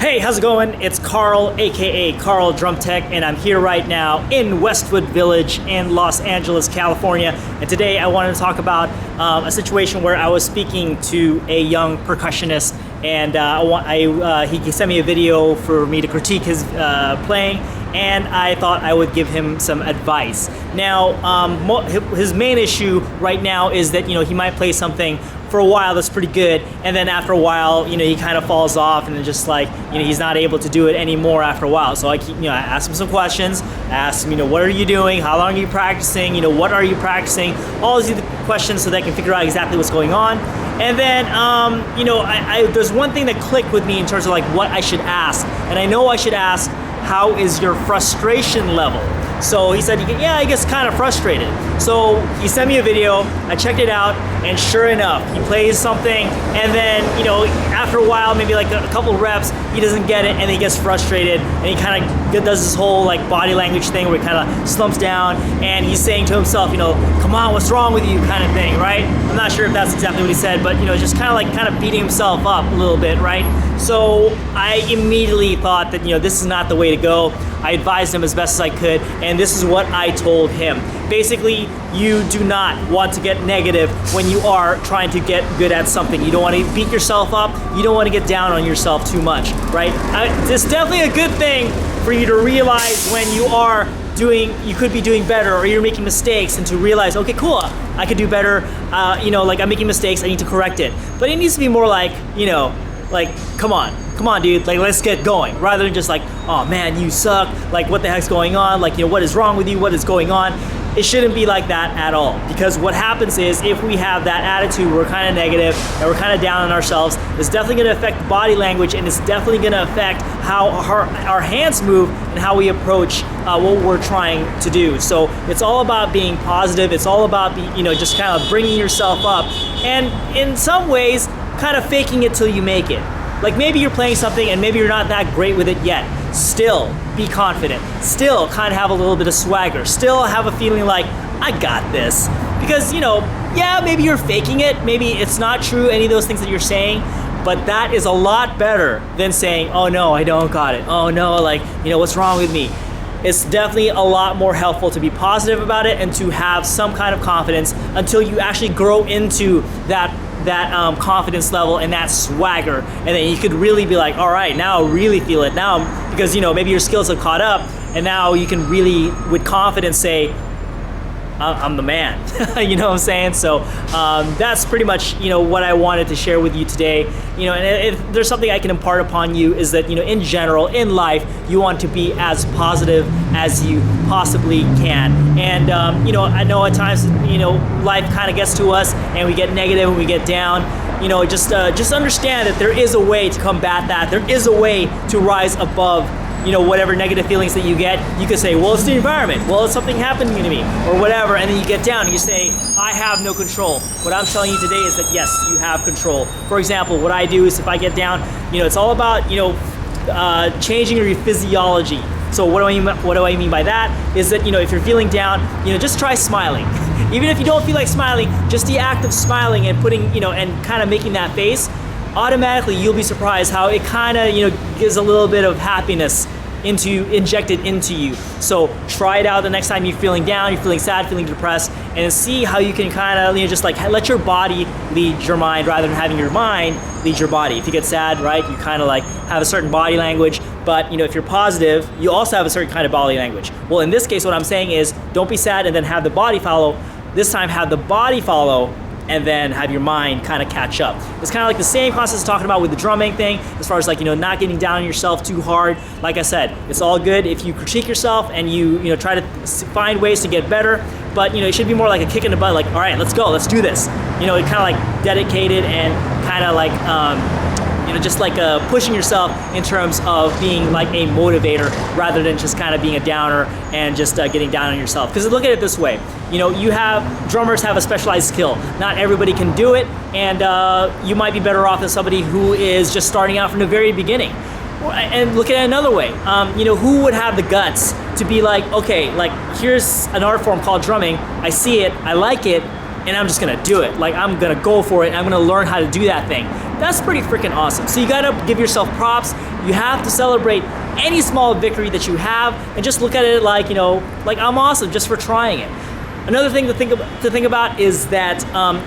Hey, how's it going? It's Carl, aka Carl Drum Tech, and I'm here right now in Westwood Village in Los Angeles, California. And today I wanted to talk about a situation where I was speaking to a young percussionist, and he sent me a video for me to critique his playing, and I thought I would give him some advice. Now, his main issue right now is that he might play something for a while that's pretty good, and then after a while, he kind of falls off, and then just like he's not able to do it anymore after a while. So I ask him some questions. I ask him, what are you doing? How long are you practicing? What are you practicing? All these questions so they can figure out exactly what's going on. And then, there's one thing that clicked with me in terms of like what I should ask, and I know I should ask, how is your frustration level? So he said, yeah, I get kind of frustrated. So he sent me a video, I checked it out, and sure enough, he plays something, and then, after a while, maybe like a couple reps, he doesn't get it, and he gets frustrated, and he kind of does this whole like body language thing where he kind of slumps down, and he's saying to himself, come on, what's wrong with you, kind of thing, right? I'm not sure if that's exactly what he said, but just kind of beating himself up a little bit, right? So I immediately thought that, this is not the way to go. I advised him as best as I could, and this is what I told him. Basically, you do not want to get negative when you are trying to get good at something. You don't want to beat yourself up. You don't want to get down on yourself too much, right? It's definitely a good thing for you to realize when you could be doing better, or you're making mistakes, and to realize, okay, cool, I could do better. Like I'm making mistakes, I need to correct it. But it needs to be more like, come on, dude, like let's get going, rather than just like, oh man, you suck, like what the heck's going on, like what is wrong with you, what is going on. It shouldn't be like that at all, because what happens is if we have that attitude, we're kind of negative and we're kind of down on ourselves, it's definitely going to affect body language, and it's definitely going to affect how our hands move and how we approach what we're trying to do. So it's all about being positive. It's all about just kind of bringing yourself up, and in some ways kind of faking it till you make it. Like maybe you're playing something and maybe you're not that great with it yet. Still be confident. Still kind of have a little bit of swagger. Still have a feeling like, I got this. Because, yeah, maybe you're faking it. Maybe it's not true, any of those things that you're saying. But that is a lot better than saying, oh no, I don't got it. Oh no, like, what's wrong with me? It's definitely a lot more helpful to be positive about it and to have some kind of confidence until you actually grow into that confidence level and that swagger, and then you could really be like, all right, now I really feel it now, because maybe your skills have caught up, and now you can really with confidence say, I'm the man. You know what I'm saying? So that's pretty much what I wanted to share with you today. And if there's something I can impart upon you, is that in general in life, you want to be as positive as you possibly can. And I know at times life kind of gets to us and we get negative and we get down. Just understand that there is a way to combat that. There is a way to rise above whatever negative feelings that you get. You could say, well, it's the environment. Well, it's something happening to me or whatever. And then you get down and you say, I have no control. What I'm telling you today is that yes, you have control. For example, what I do is if I get down, it's all about, changing your physiology. So what do I mean by that is that, if you're feeling down, just try smiling. Even if you don't feel like smiling, just the act of smiling and putting, and kind of making that face, automatically you'll be surprised how it kind of gives a little bit of happiness injected into you. So try it out the next time you're feeling down, you're feeling sad, feeling depressed, and see how you can kind of just like let your body lead your mind rather than having your mind lead your body. If you get sad, right, you kind of like have a certain body language, but if you're positive, you also have a certain kind of body language. Well, in this case, what I'm saying is don't be sad and then have the body follow. This time have the body follow and then have your mind kind of catch up. It's kind of like the same concept as talking about with the drumming thing, as far as like, not getting down on yourself too hard. Like I said, it's all good if you critique yourself and you try to find ways to get better, but it should be more like a kick in the butt, like, all right, let's go, let's do this. Kind of like dedicated and kind of like, just like pushing yourself in terms of being like a motivator rather than just kind of being a downer and just getting down on yourself. Because look at it this way, drummers have a specialized skill. Not everybody can do it, and you might be better off than somebody who is just starting out from the very beginning. And look at it another way, who would have the guts to be like, okay, like here's an art form called drumming, I see it, I like it, and I'm just gonna do it. Like I'm gonna go for it, and I'm gonna learn how to do that thing. That's pretty freaking awesome. So you gotta give yourself props You have to celebrate any small victory that you have and just look at it like, like I'm awesome just for trying it. Another thing to think about is that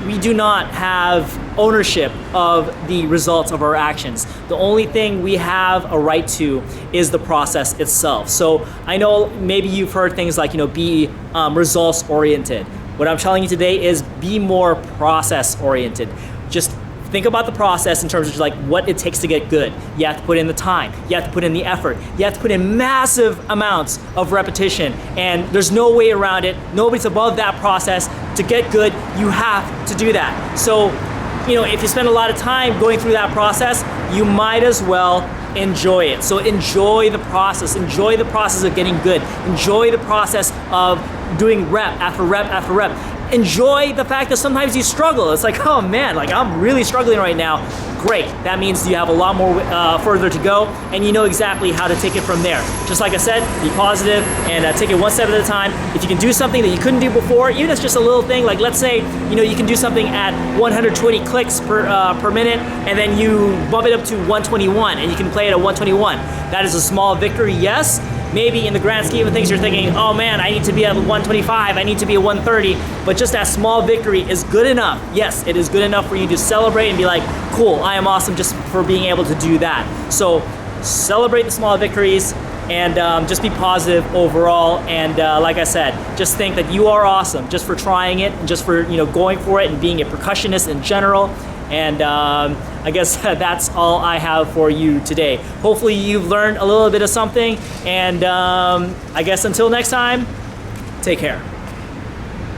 we do not have ownership of the results of our actions. The only thing we have a right to is the process itself. So I know maybe you've heard things like, be results oriented. What I'm telling you today is be more process oriented. Just think about the process in terms of like what it takes to get good. You have to put in the time, you have to put in the effort, you have to put in massive amounts of repetition, and there's no way around it. Nobody's above that process. To get good, you have to do that. So, if you spend a lot of time going through that process, you might as well enjoy it. So enjoy the process. Enjoy the process of getting good. Enjoy the process of doing rep after rep after rep. Enjoy the fact that sometimes you struggle. It's like, oh man, like I'm really struggling right now. Great. That means you have a lot more further to go, and you know exactly how to take it from there. Just like I said, be positive and take it one step at a time. If you can do something that you couldn't do before, even if it's just a little thing, like let's say, you can do something at 120 clicks per minute, and then you bump it up to 121, and you can play it at 121. That is a small victory, yes. Maybe in the grand scheme of things, you're thinking, oh man, I need to be at 125, I need to be at 130, but just that small victory is good enough. Yes, it is good enough for you to celebrate and be like, cool, I am awesome just for being able to do that. So celebrate the small victories and just be positive overall. And like I said, just think that you are awesome just for trying it and just for going for it and being a percussionist in general. And I guess that's all I have for you today. Hopefully you've learned a little bit of something, and I guess until next time, take care.